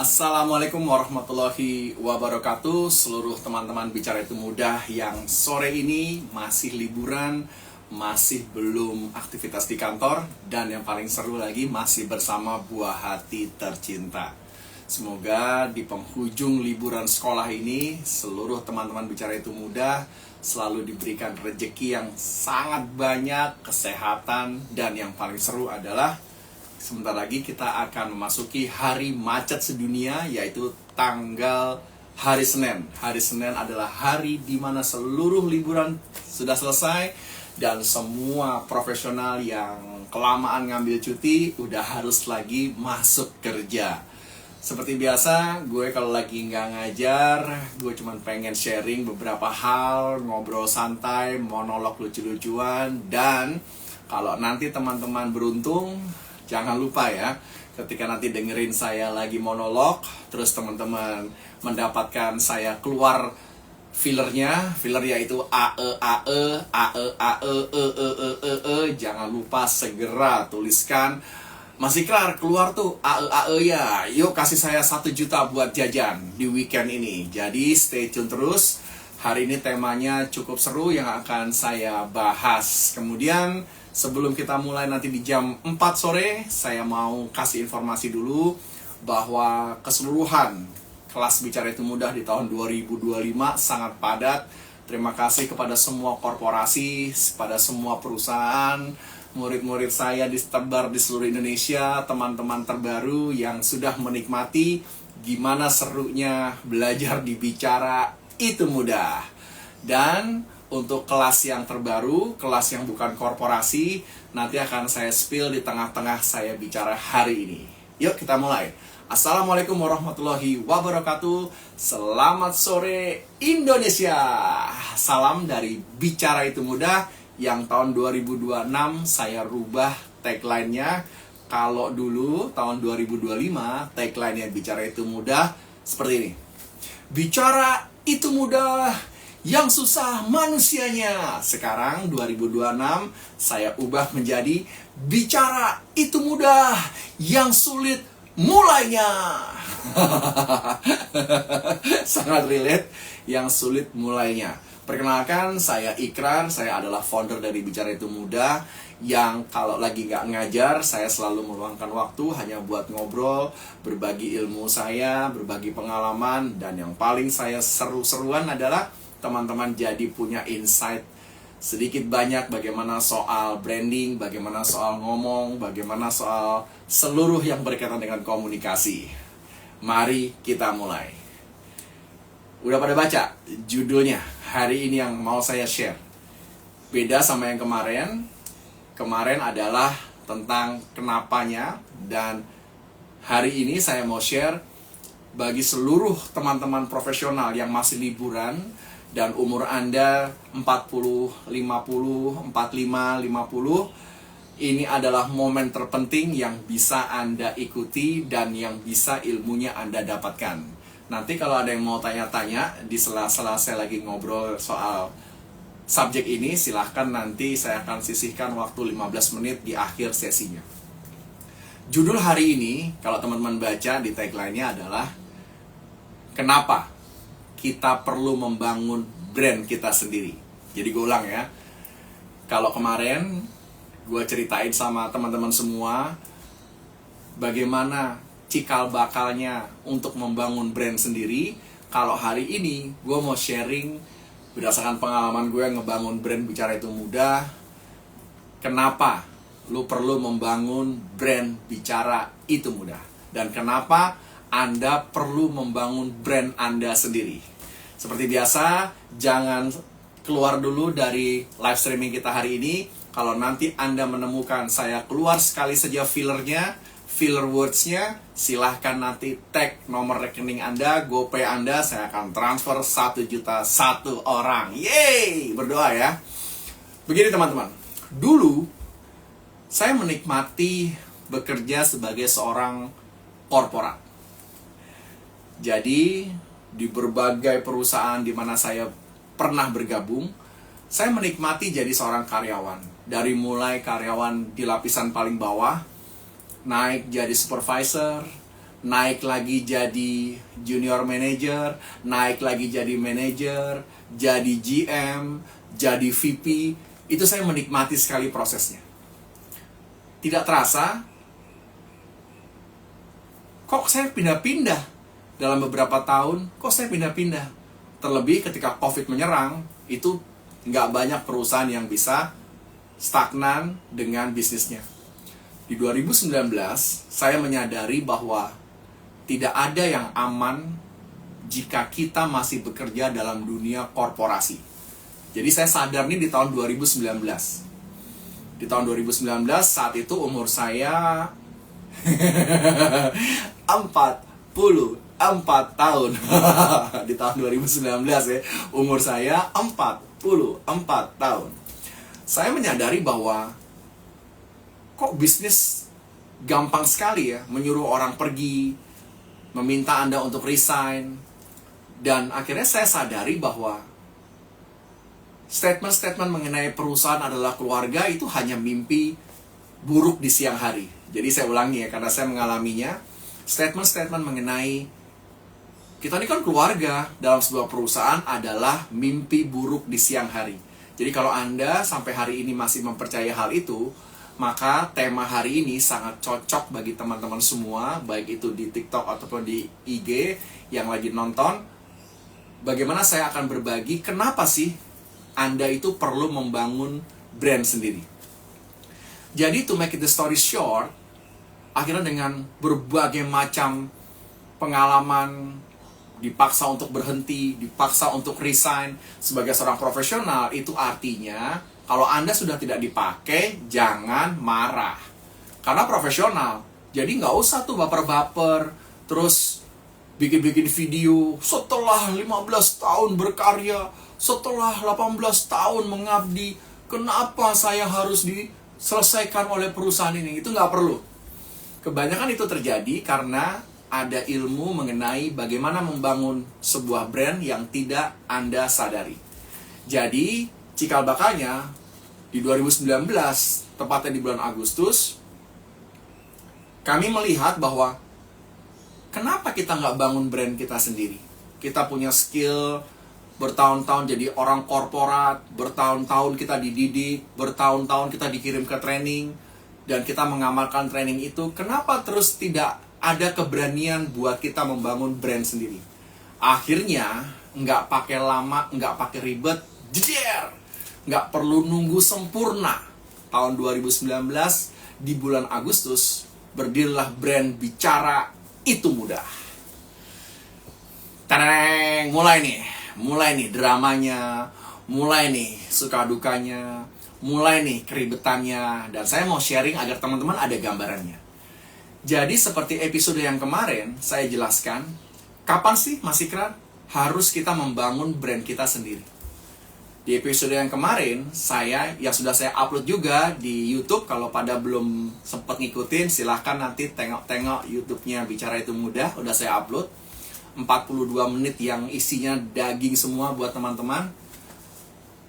Assalamualaikum warahmatullahi wabarakatuh. Seluruh teman-teman Bicara Itu Mudah yang sore ini masih liburan, masih belum aktivitas di kantor, dan yang paling seru lagi masih bersama buah hati tercinta. Semoga di penghujung liburan sekolah ini seluruh teman-teman Bicara Itu Mudah selalu diberikan rezeki yang sangat banyak, kesehatan, dan yang paling seru adalah sebentar lagi kita akan memasuki hari macet sedunia, yaitu tanggal hari Senin. Hari Senin adalah hari di mana seluruh liburan sudah selesai dan semua profesional yang kelamaan ngambil cuti udah harus lagi masuk kerja. Seperti biasa, gue kalau lagi nggak ngajar, gue cuma pengen sharing beberapa hal, ngobrol santai, monolog lucu-lucuan, dan kalau nanti teman-teman beruntung, jangan lupa ya, ketika nanti dengerin saya lagi monolog, terus teman-teman mendapatkan saya keluar fillernya yaitu jangan lupa segera tuliskan, masih keluar tuh ya, yuk kasih saya 1 juta buat jajan di weekend ini. Jadi stay tune terus, hari ini temanya cukup seru yang akan saya bahas. Kemudian sebelum kita mulai nanti di jam 4 sore, saya mau kasih informasi dulu bahwa keseluruhan kelas Bicara Itu Mudah di tahun 2025 sangat padat. Terima kasih kepada semua korporasi, kepada semua perusahaan, murid-murid saya tersebar di seluruh Indonesia, teman-teman terbaru yang sudah menikmati gimana serunya belajar di Bicara Itu Mudah. Dan untuk kelas yang terbaru, kelas yang bukan korporasi, nanti akan saya spill di tengah-tengah saya bicara hari ini. Yuk kita mulai. Assalamualaikum warahmatullahi wabarakatuh. Selamat sore Indonesia. Salam dari Bicara Itu Mudah yang tahun 2026 saya rubah tagline-nya. Kalau dulu tahun 2025 tagline-nya Bicara Itu Mudah seperti ini. Bicara itu mudah, yang susah manusianya. Sekarang 2026 saya ubah menjadi bicara itu mudah, yang sulit mulainya. Sangat relate, yang sulit mulainya. Perkenalkan, saya Ikrar, saya adalah founder dari Bicara Itu Mudah, yang kalau lagi nggak ngajar, saya selalu meluangkan waktu hanya buat ngobrol, berbagi ilmu saya, berbagi pengalaman, dan yang paling saya seru-seruan adalah teman-teman jadi punya insight sedikit banyak bagaimana soal branding, bagaimana soal ngomong, bagaimana soal seluruh yang berkaitan dengan komunikasi. Mari kita mulai. Udah pada baca judulnya hari ini yang mau saya share? Beda sama yang kemarin. Kemarin adalah tentang kenapanya, dan hari ini saya mau share bagi seluruh teman-teman profesional yang masih liburan dan umur Anda 40, 50, 45, 50, ini adalah momen terpenting yang bisa Anda ikuti dan yang bisa ilmunya Anda dapatkan. Nanti kalau ada yang mau tanya-tanya di sela-sela saya lagi ngobrol soal subjek ini, silahkan nanti saya akan sisihkan waktu 15 menit di akhir sesinya. Judul hari ini, kalau teman-teman baca di tagline-nya adalah kenapa kita perlu membangun brand kita sendiri. Jadi gue ulang ya. Kalau kemarin gue ceritain sama teman-teman semua bagaimana cikal bakalnya untuk membangun brand sendiri. Kalau hari ini gue mau sharing berdasarkan pengalaman gue ngebangun brand Bicara Itu Mudah, kenapa lu perlu membangun brand Bicara Itu Mudah, dan kenapa Anda perlu membangun brand Anda sendiri. Seperti biasa, jangan keluar dulu dari live streaming kita hari ini. Kalau nanti Anda menemukan saya keluar sekali saja filler words-nya, silahkan nanti tag nomor rekening Anda, GoPay Anda, saya akan transfer 1 juta 1 orang. Yeay, berdoa ya. Begini teman-teman, dulu saya menikmati bekerja sebagai seorang korporat. Jadi di berbagai perusahaan di mana saya pernah bergabung, saya menikmati jadi seorang karyawan. Dari mulai karyawan di lapisan paling bawah, naik jadi supervisor, naik lagi jadi junior manager, naik lagi jadi manager, jadi GM, jadi VP. Itu saya menikmati sekali prosesnya. Tidak terasa, kok saya pindah-pindah dalam beberapa tahun, kok saya pindah-pindah. Terlebih ketika COVID menyerang, itu nggak banyak perusahaan yang bisa stagnan dengan bisnisnya. Di 2019, saya menyadari bahwa tidak ada yang aman jika kita masih bekerja dalam dunia korporasi. Jadi saya sadar nih di tahun 2019. Di tahun 2019, saat itu umur saya 44 tahun. Di tahun 2019 ya, umur saya 44 tahun. Saya menyadari bahwa kok bisnis gampang sekali ya, menyuruh orang pergi, meminta Anda untuk resign. Dan akhirnya saya sadari bahwa statement-statement mengenai perusahaan adalah keluarga itu hanya mimpi buruk di siang hari. Jadi saya ulangi ya, karena saya mengalaminya. Statement-statement mengenai kita ini kan keluarga dalam sebuah perusahaan adalah mimpi buruk di siang hari. Jadi kalau Anda sampai hari ini masih mempercayai hal itu, maka tema hari ini sangat cocok bagi teman-teman semua, baik itu di TikTok ataupun di IG yang lagi nonton. Bagaimana saya akan berbagi kenapa sih Anda itu perlu membangun brand sendiri. Jadi to make it the story short, akhirnya dengan berbagai macam pengalaman, dipaksa untuk berhenti, dipaksa untuk resign sebagai seorang profesional, itu artinya kalau Anda sudah tidak dipakai, jangan marah. Karena profesional, jadi nggak usah tuh baper-baper, terus bikin-bikin video setelah 15 tahun berkarya, setelah 18 tahun mengabdi, kenapa saya harus diselesaikan oleh perusahaan ini? Itu nggak perlu. Kebanyakan itu terjadi karena ada ilmu mengenai bagaimana membangun sebuah brand yang tidak Anda sadari. Jadi, cikal bakalnya, di 2019, tepatnya di bulan Agustus, kami melihat bahwa kenapa kita nggak bangun brand kita sendiri? Kita punya skill, bertahun-tahun jadi orang korporat, bertahun-tahun kita dididik, bertahun-tahun kita dikirim ke training, dan kita mengamalkan training itu. Kenapa terus tidak ada keberanian buat kita membangun brand sendiri? Akhirnya, nggak pakai lama, nggak pakai ribet, jeder! Nggak perlu nunggu sempurna. Tahun 2019, di bulan Agustus, berdirilah brand Bicara Itu Mudah. Tadang, mulai nih dramanya, mulai nih suka dukanya, mulai nih keribetannya. Dan saya mau sharing agar teman-teman ada gambarannya. Jadi seperti episode yang kemarin, saya jelaskan, kapan sih Mas Ikrar harus kita membangun brand kita sendiri? Di episode yang kemarin, yang sudah saya upload juga di YouTube. Kalau pada belum sempat ngikutin, silahkan nanti tengok-tengok YouTube-nya Bicara Itu Mudah. Udah saya upload 42 menit yang isinya daging semua buat teman-teman.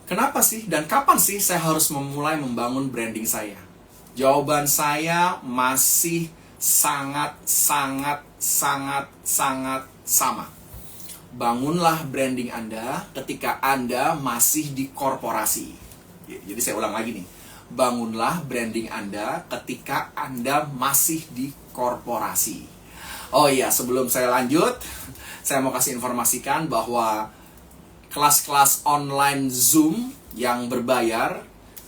Kenapa sih dan kapan sih saya harus memulai membangun branding saya? Jawaban saya masih sangat sama. Bangunlah branding Anda ketika Anda masih di korporasi. Jadi saya ulang lagi nih. Bangunlah branding Anda ketika Anda masih di korporasi. Oh iya, sebelum saya lanjut, saya mau kasih informasikan bahwa kelas-kelas online Zoom yang berbayar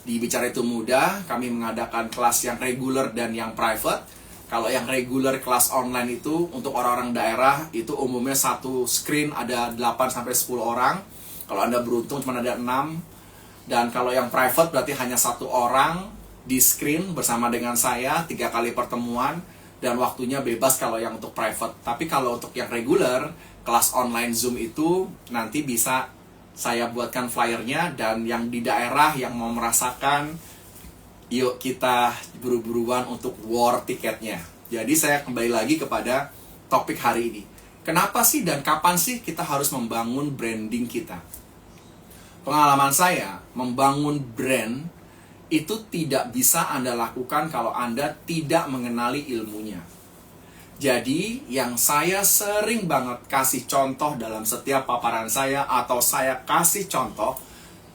di Bicara Itu Mudah, kami mengadakan kelas yang reguler dan yang private. Kalau yang regular kelas online itu untuk orang-orang daerah itu umumnya satu screen ada 8-10 orang. Kalau Anda beruntung cuma ada 6. Dan kalau yang private berarti hanya 1 orang di screen bersama dengan saya 3 kali pertemuan dan waktunya bebas kalau yang untuk private. Tapi kalau untuk yang regular kelas online Zoom itu nanti bisa saya buatkan flyernya, dan yang di daerah yang mau merasakan, yuk kita buru-buruan untuk war tiketnya. Jadi saya kembali lagi kepada topik hari ini. Kenapa sih dan kapan sih kita harus membangun branding kita? Pengalaman saya, membangun brand itu tidak bisa Anda lakukan kalau Anda tidak mengenali ilmunya. Jadi, yang saya sering banget kasih contoh dalam setiap paparan saya, atau saya kasih contoh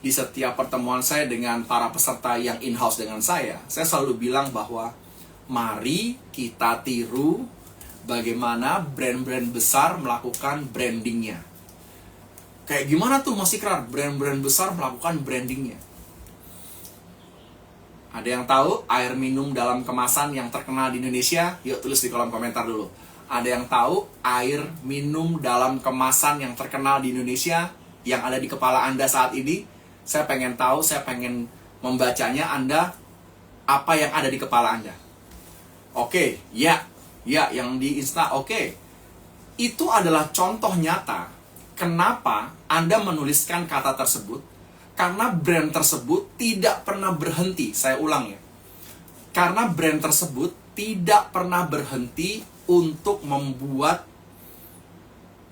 di setiap pertemuan saya dengan para peserta yang in-house dengan saya selalu bilang bahwa mari kita tiru bagaimana brand-brand besar melakukan brandingnya. Kayak gimana tuh Mas Ikrar brand-brand besar melakukan brandingnya? Ada yang tahu air minum dalam kemasan yang terkenal di Indonesia? Yuk tulis di kolom komentar dulu. Ada yang tahu air minum dalam kemasan yang terkenal di Indonesia yang ada di kepala Anda saat ini? Saya pengen tahu, saya pengen membacanya. Anda, apa yang ada di kepala Anda? Oke, ya yang di Insta, oke. Itu adalah contoh nyata kenapa Anda menuliskan kata tersebut. Karena brand tersebut tidak pernah berhenti. Saya ulang ya. Karena brand tersebut tidak pernah berhenti untuk membuat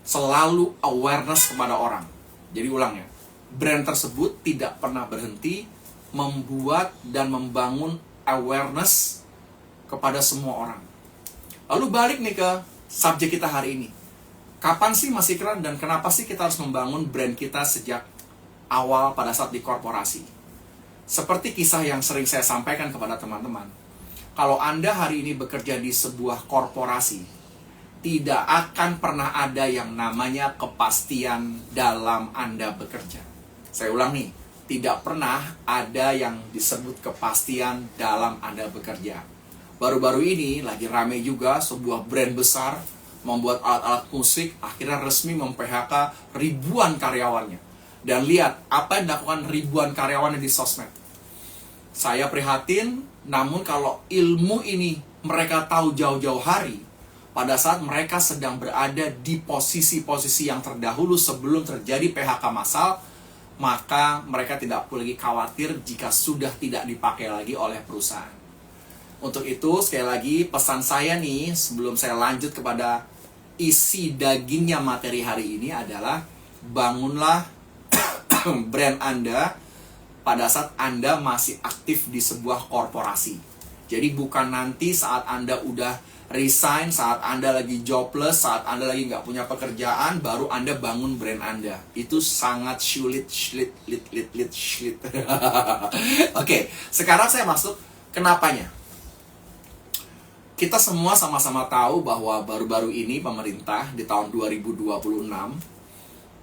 selalu awareness kepada orang. Jadi ulang ya. Brand tersebut tidak pernah berhenti membuat dan membangun awareness kepada semua orang. Lalu balik nih ke subjek kita hari ini. Kapan sih Mas Ikrar dan kenapa sih kita harus membangun brand kita sejak awal pada saat di korporasi? Seperti kisah yang sering saya sampaikan kepada teman-teman. Kalau Anda hari ini bekerja di sebuah korporasi, tidak akan pernah ada yang namanya kepastian dalam Anda bekerja. Saya ulang nih, tidak pernah ada yang disebut kepastian dalam Anda bekerja. Baru-baru ini lagi rame juga sebuah brand besar membuat alat-alat musik, akhirnya resmi mem-PHK ribuan karyawannya. Dan lihat apa yang dilakukan ribuan karyawannya di sosmed. Saya prihatin, namun kalau ilmu ini mereka tahu jauh-jauh hari, pada saat mereka sedang berada di posisi-posisi yang terdahulu sebelum terjadi PHK massal, maka mereka tidak perlu lagi khawatir jika sudah tidak dipakai lagi oleh perusahaan. Untuk itu, sekali lagi, pesan saya nih, sebelum saya lanjut kepada isi dagingnya materi hari ini adalah, bangunlah brand Anda pada saat Anda masih aktif di sebuah korporasi. Jadi bukan nanti saat Anda udah resign, saat Anda lagi jobless, saat Anda lagi nggak punya pekerjaan, baru Anda bangun brand Anda. Itu sangat sulit. Oke, sekarang saya masuk kenapanya. Kita semua sama-sama tahu bahwa baru-baru ini pemerintah di tahun 2026,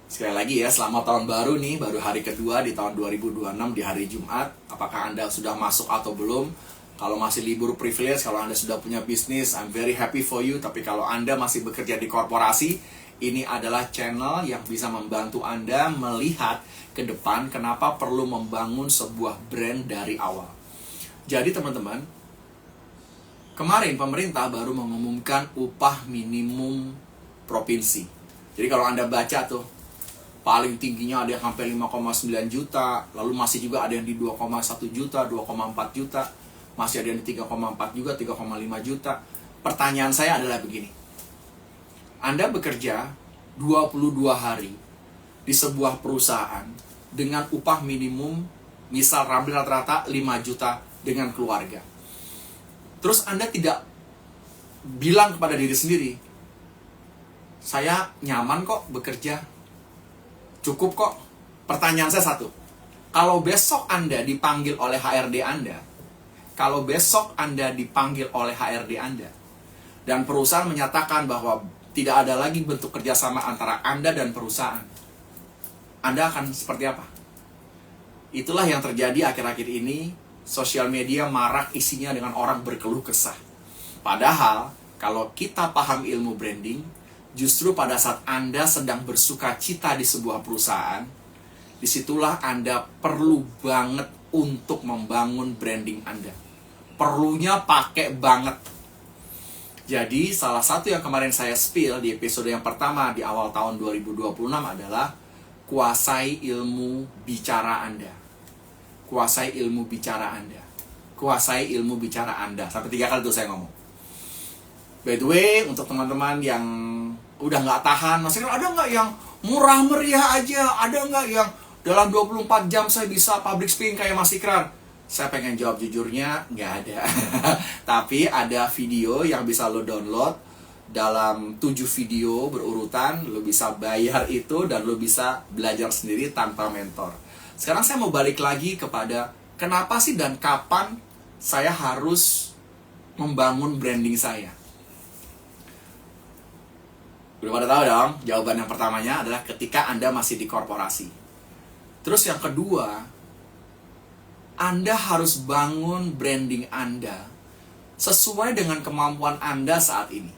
sekali lagi ya, selamat tahun baru nih, baru hari kedua di tahun 2026 di hari Jumat. Apakah Anda sudah masuk atau belum? Kalau masih libur privilege, kalau Anda sudah punya bisnis, I'm very happy for you. Tapi kalau Anda masih bekerja di korporasi, ini adalah channel yang bisa membantu Anda melihat ke depan kenapa perlu membangun sebuah brand dari awal. Jadi teman-teman, kemarin pemerintah baru mengumumkan upah minimum provinsi. Jadi kalau Anda baca tuh, paling tingginya ada yang sampai 5,9 juta, lalu masih juga ada yang di 2,1 juta, 2,4 juta, masih ada yang di 3,4 juga, 3,5 juta. Pertanyaan saya adalah begini. Anda bekerja 22 hari di sebuah perusahaan dengan upah minimum, misal rata-rata 5 juta dengan keluarga. Terus Anda tidak bilang kepada diri sendiri, saya nyaman kok bekerja, cukup kok. Pertanyaan saya satu, kalau besok Anda dipanggil oleh HRD Anda, dan perusahaan menyatakan bahwa tidak ada lagi bentuk kerjasama antara Anda dan perusahaan, Anda akan seperti apa? Itulah yang terjadi akhir-akhir ini. Sosial media marak isinya dengan orang berkeluh kesah. Padahal, kalau kita paham ilmu branding, justru pada saat Anda sedang bersuka cita di sebuah perusahaan, disitulah Anda perlu banget untuk membangun branding Anda. Perlunya pakai banget. Jadi, salah satu yang kemarin saya spill di episode yang pertama di awal tahun 2026 adalah kuasai ilmu bicara Anda. Kuasai ilmu bicara Anda. Kuasai ilmu bicara Anda. Sampai 3 kali tuh saya ngomong. By the way, untuk teman-teman yang udah nggak tahan, masih ada nggak yang murah meriah aja? Ada nggak yang dalam 24 jam saya bisa public speaking kayak Mas Ikrar? Saya pengen jawab jujurnya, nggak ada. Tapi ada video yang bisa lo download dalam 7 video berurutan. Lo bisa bayar itu dan lo bisa belajar sendiri tanpa mentor. Sekarang saya mau balik lagi kepada kenapa sih dan kapan saya harus membangun branding saya. Udah pada tahu dong, jawaban yang pertamanya adalah ketika Anda masih di korporasi. Terus yang kedua, Anda harus bangun branding Anda sesuai dengan kemampuan Anda saat ini.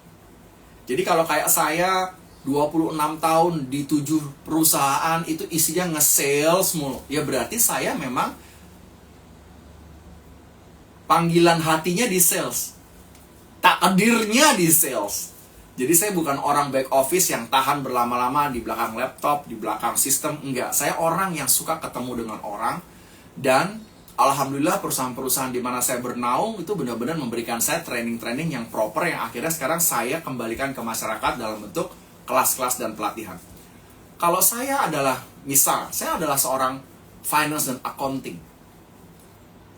Jadi kalau kayak saya 26 tahun di 7 perusahaan itu isinya nge-sales mulu, ya berarti saya memang panggilan hatinya di sales, takdirnya di sales. Jadi saya bukan orang back office yang tahan berlama-lama di belakang laptop, di belakang sistem, enggak. Saya orang yang suka ketemu dengan orang, dan alhamdulillah perusahaan-perusahaan di mana saya bernaung itu benar-benar memberikan saya training-training yang proper, yang akhirnya sekarang saya kembalikan ke masyarakat dalam bentuk kelas-kelas dan pelatihan. Kalau saya adalah, misal, saya adalah seorang finance dan accounting.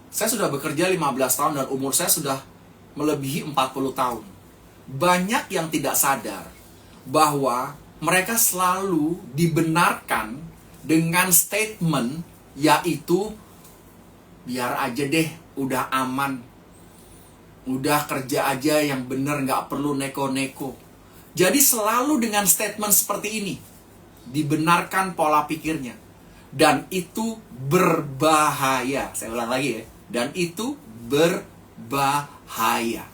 Saya sudah bekerja 15 tahun dan umur saya sudah melebihi 40 tahun. Banyak yang tidak sadar bahwa mereka selalu dibenarkan dengan statement yaitu biar aja deh, udah aman, udah kerja aja yang bener, nggak perlu neko-neko. Jadi selalu dengan statement seperti ini dibenarkan pola pikirnya, dan itu berbahaya. Saya ulang lagi ya, dan itu berbahaya.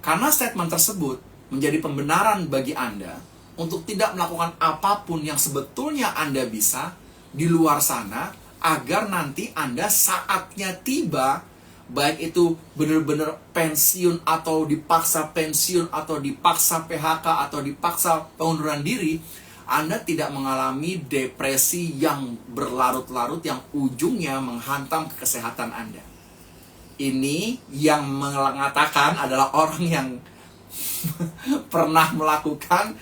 Karena statement tersebut menjadi pembenaran bagi Anda untuk tidak melakukan apapun yang sebetulnya Anda bisa di luar sana, agar nanti Anda saatnya tiba, baik itu benar-benar pensiun atau dipaksa pensiun atau dipaksa PHK atau dipaksa pengunduran diri, Anda tidak mengalami depresi yang berlarut-larut yang ujungnya menghantam kesehatan Anda. Ini yang mengatakan adalah orang yang pernah melakukan,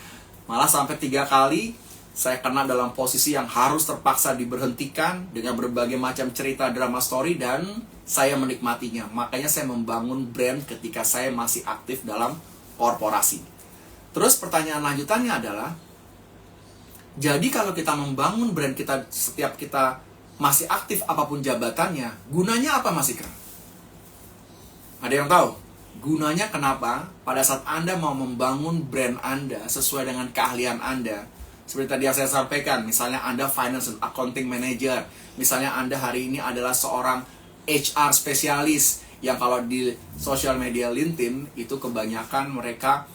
malah sampai 3 kali saya kena dalam posisi yang harus terpaksa diberhentikan dengan berbagai macam cerita drama story, dan saya menikmatinya. Makanya saya membangun brand ketika saya masih aktif dalam korporasi. Terus pertanyaan lanjutannya adalah, jadi kalau kita membangun brand kita setiap kita masih aktif apapun jabatannya, gunanya apa Mas Ikrar? Ada yang tahu? Gunanya kenapa? Pada saat Anda mau membangun brand Anda sesuai dengan keahlian Anda, seperti tadi yang saya sampaikan, misalnya Anda finance and accounting manager, misalnya Anda hari ini adalah seorang HR spesialis, yang kalau di sosial media LinkedIn itu kebanyakan mereka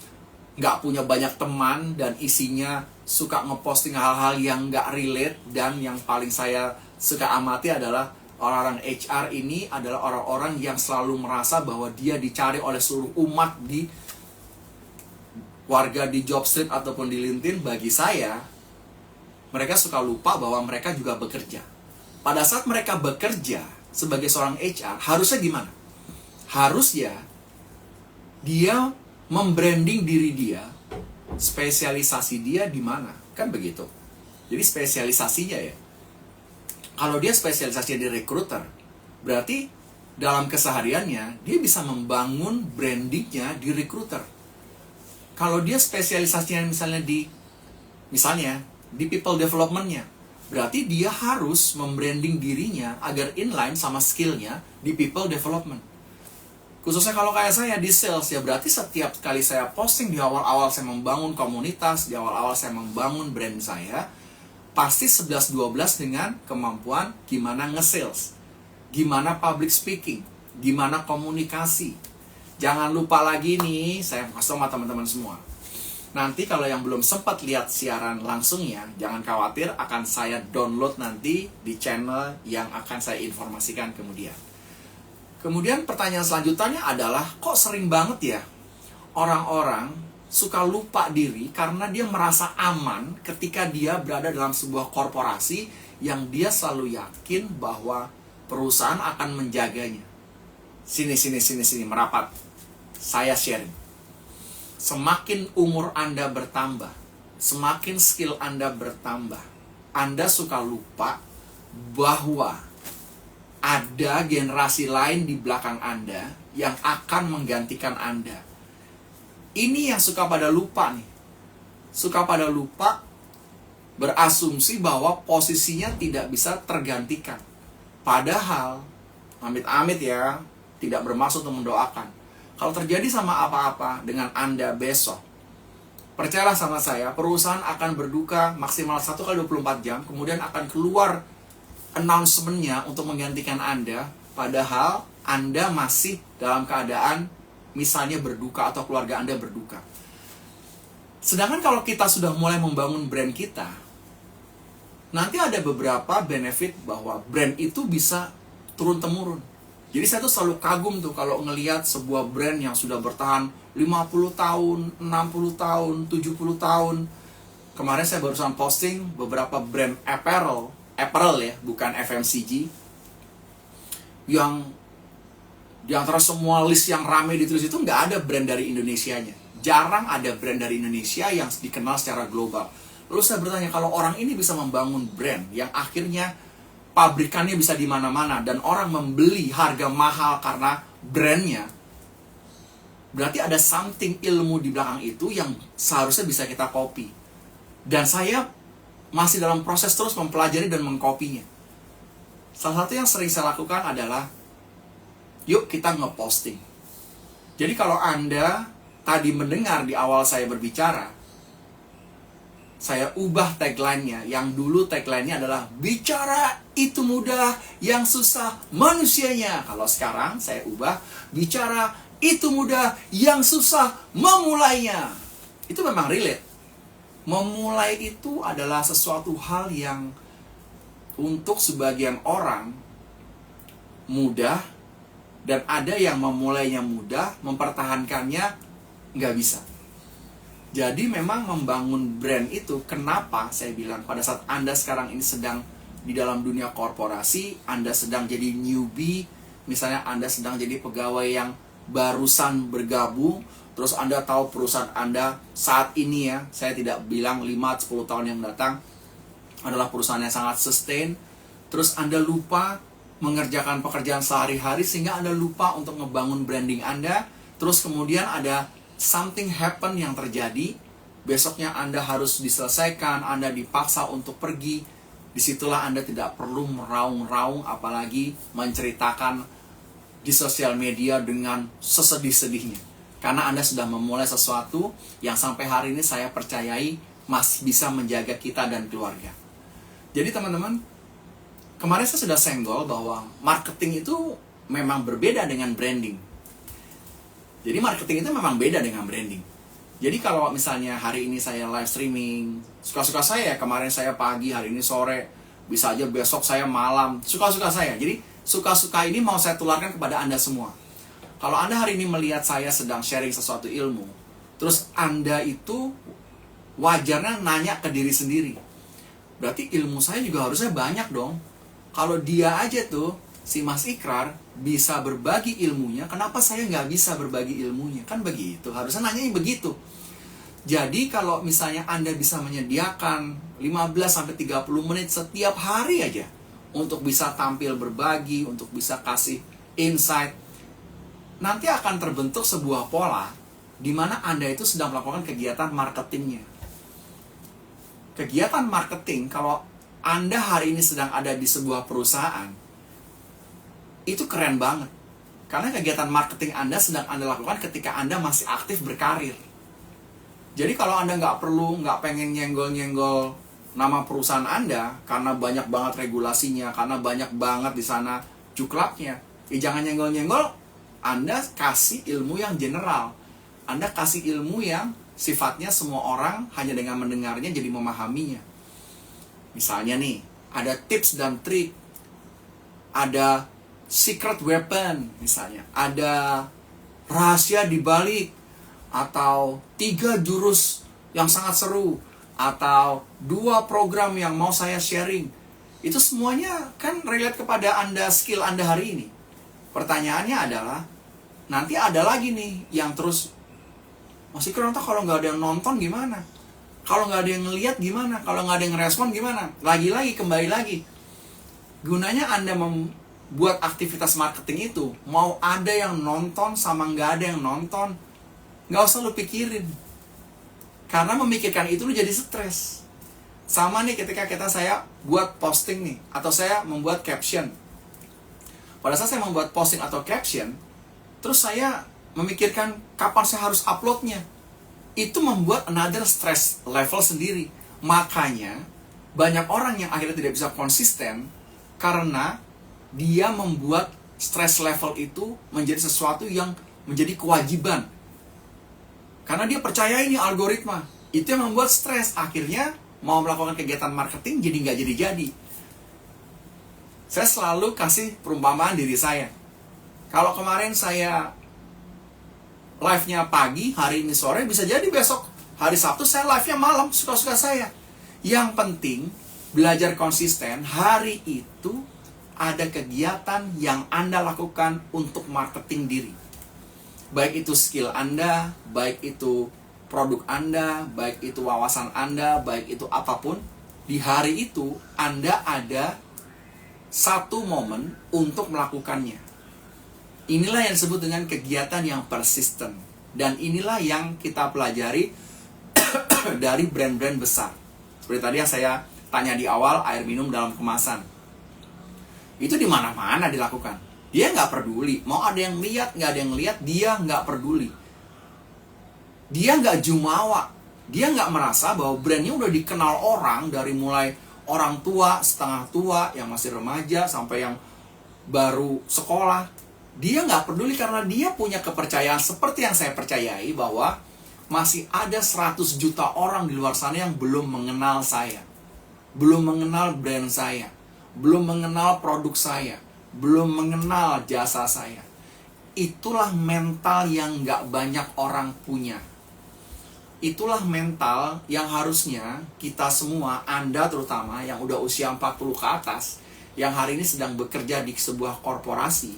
nggak punya banyak teman dan isinya suka ngeposting hal-hal yang nggak relate, dan yang paling saya suka amati adalah orang-orang HR ini adalah orang-orang yang selalu merasa bahwa dia dicari oleh seluruh umat di warga di Jobstreet ataupun di LinkedIn. Bagi saya, mereka suka lupa bahwa mereka juga bekerja. Pada saat mereka bekerja sebagai seorang HR, harusnya gimana? Harusnya dia membranding diri dia, spesialisasi dia di mana, kan begitu. Jadi spesialisasinya ya, kalau dia spesialisasinya di recruiter, berarti dalam kesehariannya dia bisa membangun brandingnya di recruiter. Kalau dia spesialisasinya misalnya di people development-nya, berarti dia harus membranding dirinya agar inline sama skill-nya di people development. Khususnya kalau kayak saya di sales, ya berarti setiap kali saya posting, di awal-awal saya membangun komunitas, di awal-awal saya membangun brand saya, pasti 11-12 dengan kemampuan gimana nge-sales, gimana public speaking, gimana komunikasi. Jangan lupa lagi nih, saya kasih sama teman-teman semua. Nanti kalau yang belum sempat lihat siaran langsungnya, jangan khawatir, akan saya download nanti di channel yang akan saya informasikan kemudian. Kemudian pertanyaan selanjutnya adalah, kok sering banget ya orang-orang suka lupa diri karena dia merasa aman ketika dia berada dalam sebuah korporasi yang dia selalu yakin bahwa perusahaan akan menjaganya. Sini, merapat. Saya sharing. Semakin umur Anda bertambah, semakin skill Anda bertambah, Anda suka lupa bahwa ada generasi lain di belakang Anda yang akan menggantikan Anda. Ini yang suka pada lupa nih. Suka pada lupa berasumsi bahwa posisinya tidak bisa tergantikan. Padahal, amit-amit ya, tidak bermaksud untuk mendoakan. Kalau terjadi sama apa-apa dengan Anda besok, percayalah sama saya, perusahaan akan berduka maksimal 1 kali 24 jam, kemudian akan keluar announcement-nya untuk menggantikan Anda, padahal Anda masih dalam keadaan misalnya berduka atau keluarga Anda berduka. Sedangkan kalau kita sudah mulai membangun brand kita, nanti ada beberapa benefit bahwa brand itu bisa turun-temurun. Jadi saya tuh selalu kagum tuh kalau ngelihat sebuah brand yang sudah bertahan 50 tahun, 60 tahun, 70 tahun. Kemarin saya barusan posting beberapa brand apparel ya, bukan FMCG, yang di antara semua list yang ramai ditulis itu nggak ada brand dari Indonesianya. Jarang ada brand dari Indonesia yang dikenal secara global. Lalu saya bertanya, kalau orang ini bisa membangun brand yang akhirnya pabrikannya bisa di mana-mana dan orang membeli harga mahal karena brandnya, berarti ada something ilmu di belakang itu yang seharusnya bisa kita copy. Dan saya masih dalam proses terus mempelajari dan mengkopinya. Salah satu yang sering saya lakukan adalah, yuk kita ngeposting. Jadi kalau Anda tadi mendengar di awal saya berbicara, saya ubah tagline-nya. Yang dulu tagline-nya adalah, bicara itu mudah, yang susah manusianya. Kalau sekarang saya ubah, bicara itu mudah, yang susah memulainya. Itu memang relate. Memulai itu adalah sesuatu hal yang untuk sebagian orang mudah, dan ada yang memulainya mudah, mempertahankannya nggak bisa. Jadi memang membangun brand itu, kenapa saya bilang pada saat Anda sekarang ini sedang di dalam dunia korporasi, Anda sedang jadi newbie, misalnya Anda sedang jadi pegawai yang barusan bergabung, terus Anda tahu perusahaan Anda saat ini ya, saya tidak bilang 5-10 tahun yang datang, adalah perusahaan yang sangat sustain, terus Anda lupa mengerjakan pekerjaan sehari-hari sehingga Anda lupa untuk ngebangun branding Anda, terus kemudian ada something happen yang terjadi, besoknya Anda harus diselesaikan, Anda dipaksa untuk pergi, disitulah Anda tidak perlu meraung-raung apalagi menceritakan di sosial media dengan sesedih-sedihnya, karena Anda sudah memulai sesuatu yang sampai hari ini saya percayai masih bisa menjaga kita dan keluarga. Jadi teman-teman, kemarin saya sudah senggol bahwa marketing itu memang berbeda dengan branding. Jadi marketing itu memang beda dengan branding. Jadi kalau misalnya hari ini saya live streaming, suka-suka saya, kemarin saya pagi, hari ini sore, bisa aja besok saya malam, suka-suka saya. Jadi suka-suka ini mau saya tularkan kepada Anda semua. Kalau Anda hari ini melihat saya sedang sharing sesuatu ilmu, terus Anda itu wajarnya nanya ke diri sendiri, berarti ilmu saya juga harusnya banyak dong. Kalau dia aja tuh, si Mas Ikrar bisa berbagi ilmunya, kenapa saya nggak bisa berbagi ilmunya? Kan begitu, harusnya nanya begitu. Jadi kalau misalnya Anda bisa menyediakan 15-30 menit setiap hari aja untuk bisa tampil berbagi, untuk bisa kasih insight, nanti akan terbentuk sebuah pola di mana Anda itu sedang melakukan kegiatan marketingnya. Kegiatan marketing, kalau Anda hari ini sedang ada di sebuah perusahaan, itu keren banget. Karena kegiatan marketing Anda sedang Anda lakukan ketika Anda masih aktif berkarir. Jadi kalau Anda nggak pengen nyenggol-nyenggol nama perusahaan Anda, karena banyak banget regulasinya, karena banyak banget di sana cuklaknya, jangan nyenggol-nyenggol. Anda kasih ilmu yang general. Anda kasih ilmu yang sifatnya semua orang hanya dengan mendengarnya jadi memahaminya. Misalnya nih, ada tips dan trik, ada secret weapon misalnya, ada rahasia di balik, atau 3 jurus yang sangat seru, atau 2 program yang mau saya sharing. Itu semuanya kan relate kepada Anda, skill Anda hari ini. Pertanyaannya adalah, nanti ada lagi nih yang terus, Mas Ikrar, kalau nggak ada yang nonton gimana? Kalau nggak ada yang ngeliat gimana? Kalau nggak ada yang respon gimana? Lagi-lagi, kembali lagi. Gunanya Anda membuat aktivitas marketing itu, mau ada yang nonton sama nggak ada yang nonton, Nggak usah lu pikirin. Karena memikirkan itu lu jadi stres. Sama nih ketika saya buat posting nih, atau saya membuat caption. Pada saat saya membuat posting atau caption, terus saya memikirkan kapan saya harus uploadnya. Itu membuat another stress level sendiri. Makanya, banyak orang yang akhirnya tidak bisa konsisten, karena dia membuat stress level itu menjadi sesuatu yang menjadi kewajiban. Karena dia percaya ini algoritma. Itu yang membuat stres. Akhirnya mau melakukan kegiatan marketing jadi nggak jadi-jadi. Saya selalu kasih perumpamaan diri saya. Kalau kemarin saya live-nya pagi, hari ini sore, bisa jadi besok hari Sabtu saya live-nya malam, suka-suka saya. Yang penting belajar konsisten. Hari itu ada kegiatan yang Anda lakukan untuk marketing diri. Baik itu skill Anda, baik itu produk Anda, baik itu wawasan Anda, baik itu apapun. Di hari itu, Anda ada satu momen untuk melakukannya. Inilah yang disebut dengan kegiatan yang persisten. Dan inilah yang kita pelajari dari brand-brand besar. Seperti tadi yang saya tanya di awal, air minum dalam kemasan. Itu di mana-mana dilakukan. Dia nggak peduli, mau ada yang lihat, nggak ada yang lihat, dia nggak peduli. Dia nggak jumawa, dia nggak merasa bahwa brandnya udah dikenal orang, dari mulai orang tua, setengah tua, yang masih remaja, sampai yang baru sekolah. Dia nggak peduli karena dia punya kepercayaan seperti yang saya percayai, bahwa masih ada 100 juta orang di luar sana yang belum mengenal saya, belum mengenal brand saya, belum mengenal produk saya, belum mengenal jasa saya. Itulah mental yang gak banyak orang punya. Itulah mental yang harusnya kita semua, Anda terutama yang udah usia 40 ke atas, yang hari ini sedang bekerja di sebuah korporasi,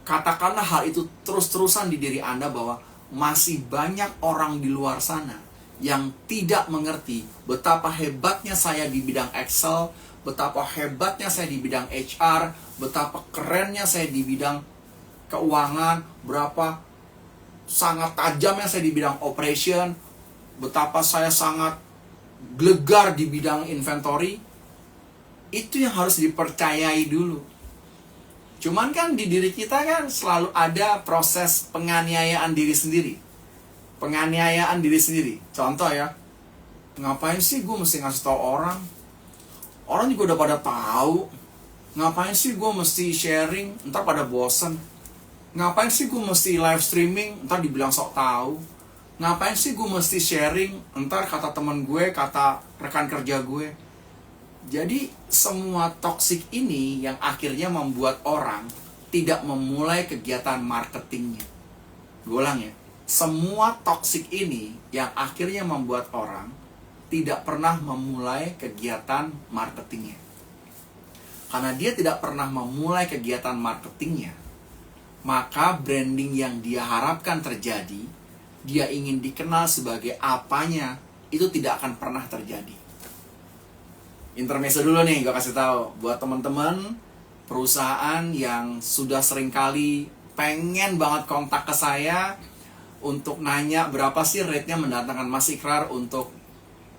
katakanlah hal itu terus-terusan di diri Anda, bahwa masih banyak orang di luar sana yang tidak mengerti betapa hebatnya saya di bidang Excel, betapa hebatnya saya di bidang HR, betapa kerennya saya di bidang keuangan, berapa sangat tajamnya saya di bidang operation, betapa saya sangat gelegar di bidang inventory. Itu yang harus dipercayai dulu. Cuman kan di diri kita kan selalu ada proses penganiayaan diri sendiri. Penganiayaan diri sendiri. Contoh ya, ngapain sih gue mesti ngasih tahu orang? Orang juga udah pada tahu. Ngapain sih gue mesti sharing, ntar pada bosen. Ngapain sih gue mesti live streaming, ntar dibilang sok tahu. Ngapain sih gue mesti sharing, ntar kata teman gue, kata rekan kerja gue. Jadi semua toksik ini yang akhirnya membuat orang tidak memulai kegiatan marketingnya. Gue ulang ya, semua toksik ini yang akhirnya membuat orang tidak pernah memulai kegiatan marketingnya. Karena dia tidak pernah memulai kegiatan marketingnya, maka branding yang dia harapkan terjadi, dia ingin dikenal sebagai apanya, itu tidak akan pernah terjadi. Intermezzo dulu nih, gue kasih tahu buat teman-teman perusahaan yang sudah seringkali pengen banget kontak ke saya untuk nanya berapa sih rate-nya mendatangkan Mas Ikrar untuk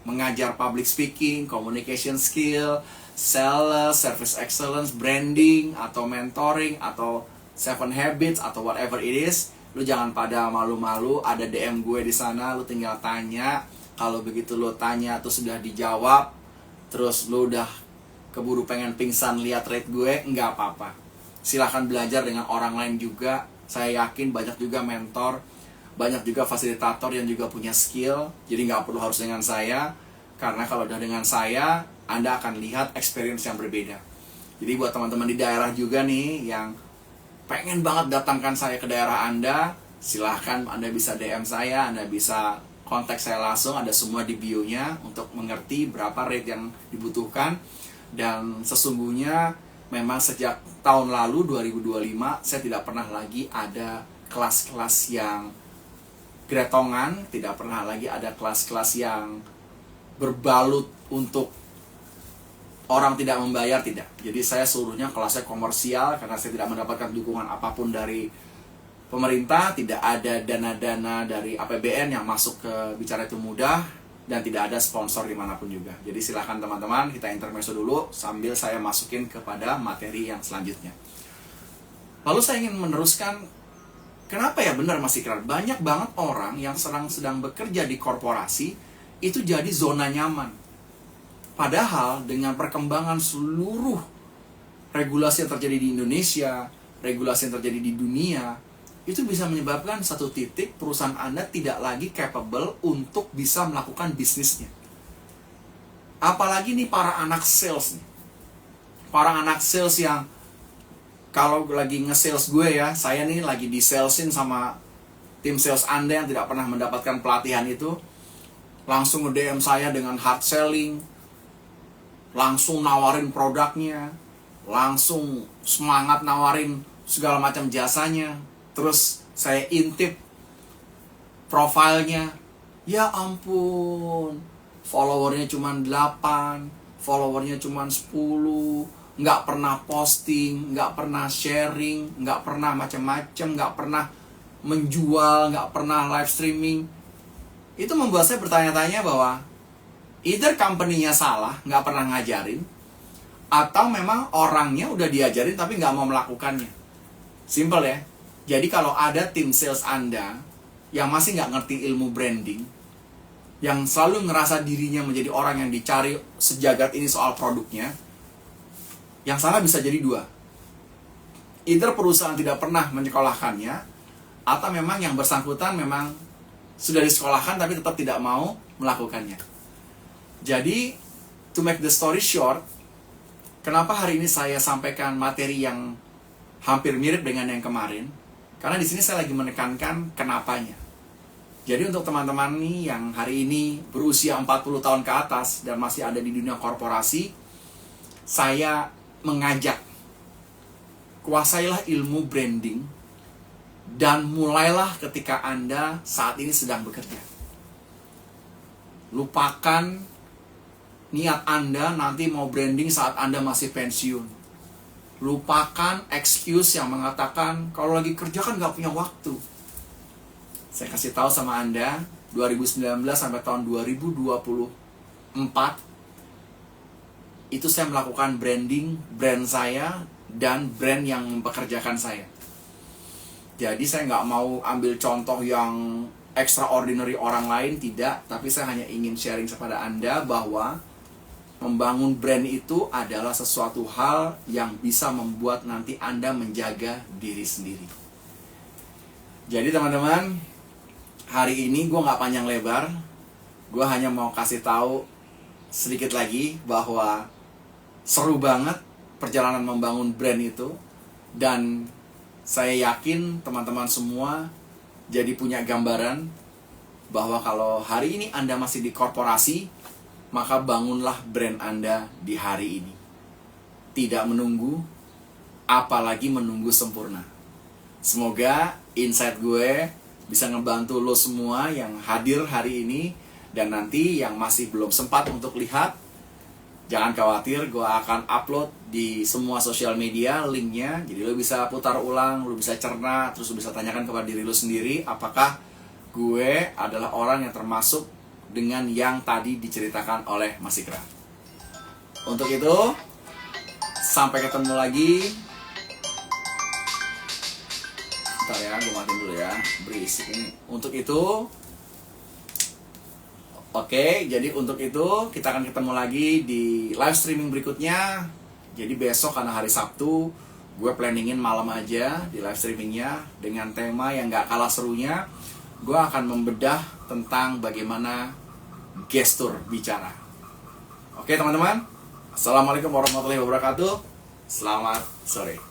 mengajar public speaking, communication skill, sales, service excellence, branding, atau mentoring, atau 7 habits, atau whatever it is. Lu jangan pada malu-malu, ada DM gue di sana, lu tinggal tanya. Kalau begitu lu tanya terus sudah dijawab, terus lu udah keburu pengen pingsan lihat rate gue, nggak apa-apa. Silahkan belajar dengan orang lain juga. Saya yakin banyak juga mentor, banyak juga fasilitator yang juga punya skill. Jadi nggak perlu harus dengan saya, karena kalau udah dengan saya, Anda akan lihat experience yang berbeda. Jadi buat teman-teman di daerah juga nih yang pengen banget datangkan saya ke daerah Anda, silahkan Anda bisa DM saya, Anda bisa kontak saya langsung, ada semua di bio-nya untuk mengerti berapa rate yang dibutuhkan. Dan sesungguhnya memang sejak tahun lalu 2025 saya tidak pernah lagi ada kelas-kelas yang gretongan, tidak pernah lagi ada kelas-kelas yang berbalut untuk orang tidak membayar, tidak. Jadi saya seluruhnya kelasnya komersial karena saya tidak mendapatkan dukungan apapun dari pemerintah, tidak ada dana-dana dari APBN yang masuk ke Bicara Itu Mudah, dan tidak ada sponsor dimanapun juga. Jadi silakan teman-teman, kita intermezzo dulu sambil saya masukin kepada materi yang selanjutnya. Lalu saya ingin meneruskan, kenapa ya benar Mas Ikrar, banyak banget orang yang sedang bekerja di korporasi itu jadi zona nyaman. Padahal dengan perkembangan seluruh regulasi yang terjadi di Indonesia, regulasi yang terjadi di dunia, itu bisa menyebabkan satu titik perusahaan Anda tidak lagi capable untuk bisa melakukan bisnisnya. Apalagi nih para anak sales nih. Para anak sales yang kalau lagi nge-sales gue ya, saya nih lagi di-salesin sama tim sales Anda yang tidak pernah mendapatkan pelatihan itu, langsung nge-DM saya dengan hard selling, langsung nawarin produknya, langsung semangat nawarin segala macam jasanya. Terus saya intip profilnya, ya ampun, followernya cuma 8, followernya cuma 10, nggak pernah posting, nggak pernah sharing, nggak pernah macam-macam, nggak pernah menjual, nggak pernah live streaming. Itu membuat saya bertanya-tanya bahwa either company-nya salah, nggak pernah ngajarin, atau memang orangnya udah diajarin tapi nggak mau melakukannya. Simple ya. Jadi kalau ada tim sales Anda yang masih nggak ngerti ilmu branding, yang selalu ngerasa dirinya menjadi orang yang dicari sejagat ini soal produknya, yang salah bisa jadi dua. Either perusahaan tidak pernah menyekolahkannya, atau memang yang bersangkutan memang sudah disekolahkan tapi tetap tidak mau melakukannya. Jadi, to make the story short, kenapa hari ini saya sampaikan materi yang hampir mirip dengan yang kemarin? Karena di sini saya lagi menekankan kenapanya. Jadi untuk teman-teman nih yang hari ini berusia 40 tahun ke atas dan masih ada di dunia korporasi, saya mengajak, kuasailah ilmu branding dan mulailah ketika Anda saat ini sedang bekerja. Lupakan niat Anda nanti mau branding saat Anda masih pensiun. Lupakan excuse yang mengatakan kalau lagi kerja kan gak punya waktu. Saya kasih tahu sama Anda, 2019 sampai tahun 2024 itu saya melakukan branding brand saya dan brand yang mempekerjakan saya. Jadi saya nggak mau ambil contoh yang extraordinary orang lain, tidak. Tapi saya hanya ingin sharing kepada Anda bahwa membangun brand itu adalah sesuatu hal yang bisa membuat nanti Anda menjaga diri sendiri. Jadi teman-teman, hari ini gue nggak panjang lebar. Gue hanya mau kasih tahu sedikit lagi bahwa seru banget perjalanan membangun brand itu. Dan saya yakin teman-teman semua jadi punya gambaran bahwa kalau hari ini Anda masih di korporasi, maka bangunlah brand Anda di hari ini. Tidak menunggu, apalagi menunggu sempurna. Semoga insight gue bisa ngebantu lo semua yang hadir hari ini. Dan nanti yang masih belum sempat untuk lihat, jangan khawatir, gue akan upload di semua sosial media linknya. Jadi lo bisa putar ulang, lo bisa cerna, terus lo bisa tanyakan kepada diri lo sendiri, apakah gue adalah orang yang termasuk dengan yang tadi diceritakan oleh Mas Ikrar. Untuk itu, sampai ketemu lagi. Bentar ya, gue matiin dulu ya, berisik ini. Untuk itu, oke, jadi untuk itu kita akan ketemu lagi di live streaming berikutnya. Jadi besok karena hari Sabtu, gue planningin malam aja di live streamingnya dengan tema yang gak kalah serunya. Gue akan membedah tentang bagaimana gestur bicara. Oke teman-teman, assalamualaikum warahmatullahi wabarakatuh. Selamat sore.